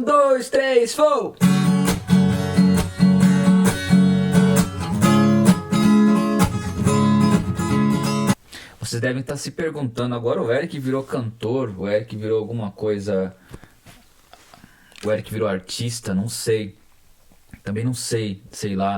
dois, três, fogo! Vocês devem estar se perguntando agora, o Eric virou cantor, o Eric virou alguma coisa, o Eric virou artista, não sei, também não sei,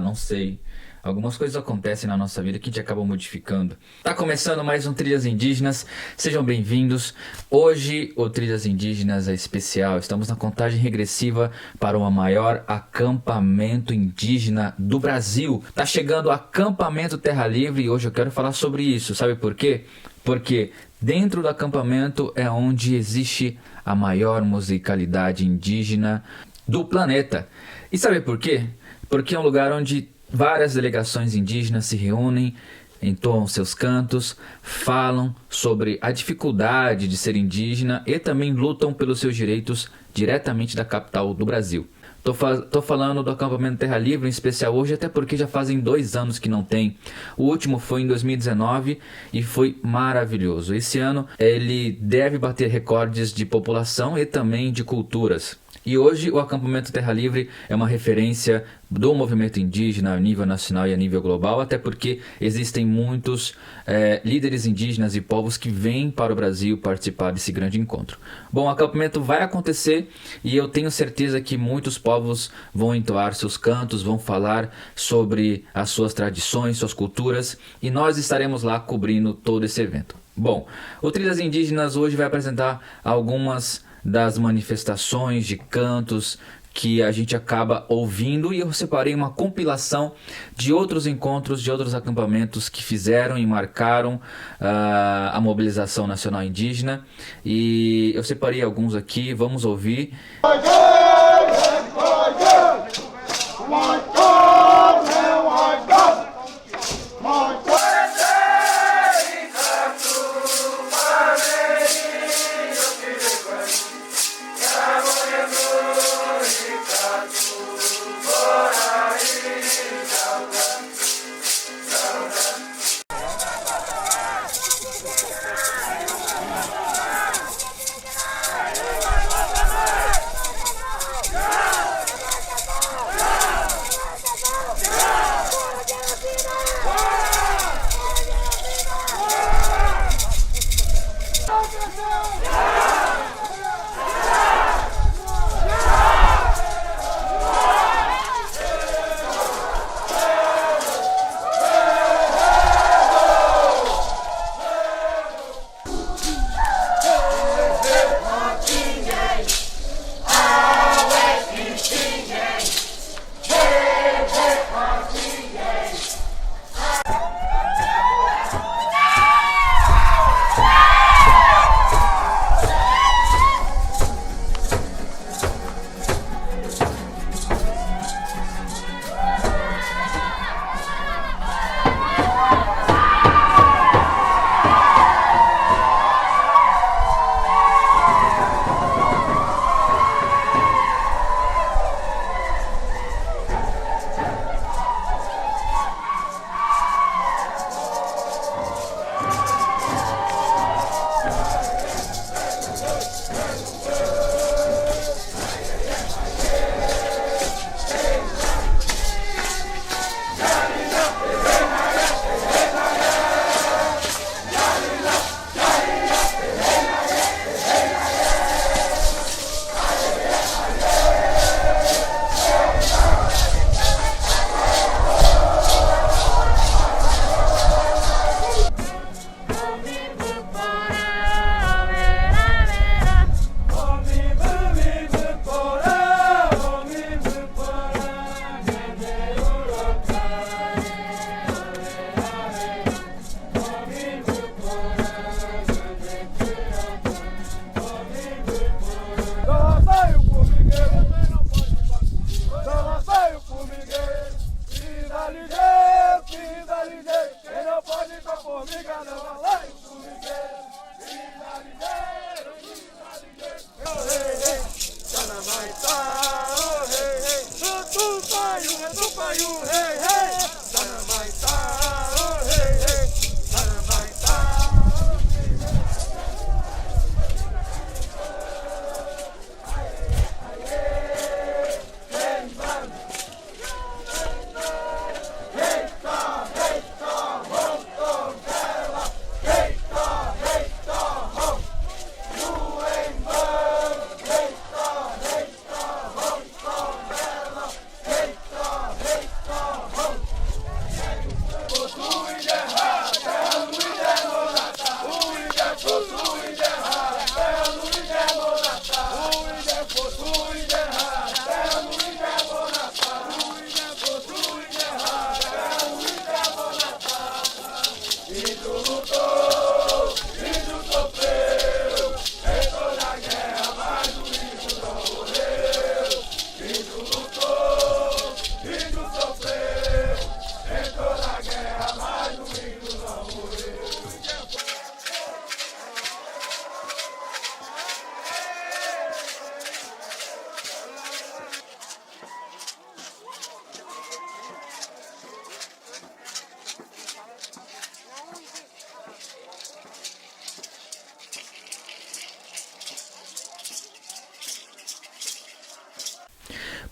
não sei. Algumas coisas acontecem na nossa vida que a gente acaba modificando. Tá começando mais um Trilhas Indígenas, sejam bem-vindos. Hoje o Trilhas Indígenas é especial, estamos na contagem regressiva para o maior acampamento indígena do Brasil. Tá chegando o acampamento Terra Livre e hoje eu quero falar sobre isso, sabe por quê? Porque dentro do acampamento é onde existe a maior musicalidade indígena do planeta. E sabe por quê? Porque é um lugar onde várias delegações indígenas se reúnem, entoam seus cantos, falam sobre a dificuldade de ser indígena e também lutam pelos seus direitos diretamente da capital do Brasil. Tô falando do acampamento Terra Livre em especial hoje, até porque já fazem 2 anos que não tem. O último foi em 2019 e foi maravilhoso. Esse ano ele deve bater recordes de população e também de culturas. E hoje o acampamento Terra Livre é uma referência do movimento indígena a nível nacional e a nível global, até porque existem muitos líderes indígenas e povos que vêm para o Brasil participar desse grande encontro. Bom, o acampamento vai acontecer e eu tenho certeza que muitos povos vão entoar seus cantos, vão falar sobre as suas tradições, suas culturas, e nós estaremos lá cobrindo todo esse evento. Bom, o Trilhas Indígenas hoje vai apresentar algumas das manifestações de cantos que a gente acaba ouvindo, e eu separei uma compilação de outros encontros, de outros acampamentos que fizeram e marcaram a mobilização nacional indígena, e eu separei alguns aqui, vamos ouvir.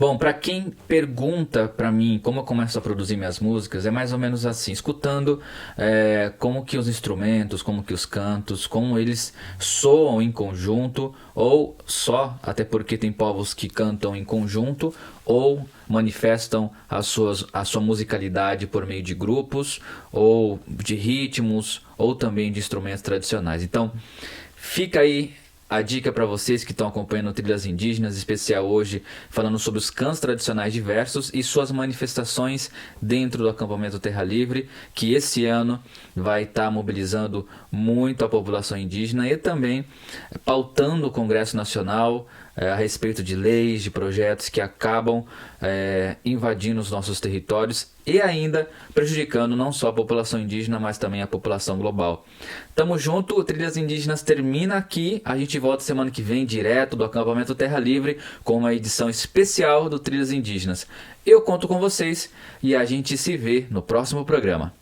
Bom, para quem pergunta para mim como eu começo a produzir minhas músicas, é mais ou menos assim, escutando como que os instrumentos, como que os cantos, como eles soam em conjunto, ou só, até porque tem povos que cantam em conjunto, ou manifestam a sua musicalidade por meio de grupos, ou de ritmos, ou também de instrumentos tradicionais. Então, fica aí a dica para vocês que estão acompanhando Trilhas Indígenas, especial hoje, falando sobre os cães tradicionais diversos e suas manifestações dentro do acampamento Terra Livre, que esse ano vai estar mobilizando muito a população indígena e também pautando o Congresso Nacional a respeito de leis, de projetos que acabam invadindo os nossos territórios e ainda prejudicando não só a população indígena, mas também a população global. Tamo junto, o Trilhas Indígenas termina aqui, a gente volta semana que vem direto do acampamento Terra Livre com uma edição especial do Trilhas Indígenas. Eu conto com vocês e a gente se vê no próximo programa.